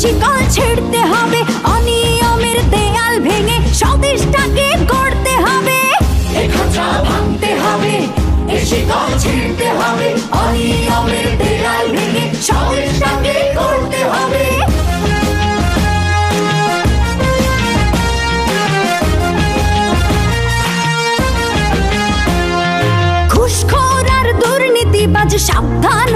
শিকল ছিঁড়তে হবে, অনিয়মের দেয়াল ভেঙে স্বদেশটাকে গড়তে হবে। এ খাঁচা ভাঙতে হবে, এ শিকল ছিঁড়তে হবে, অনিয়মের দেয়াল ভেঙে স্বদেশটাকে গড়তে হবে। ঘুষখোর আর দুর্নীতিবাজ সাবধান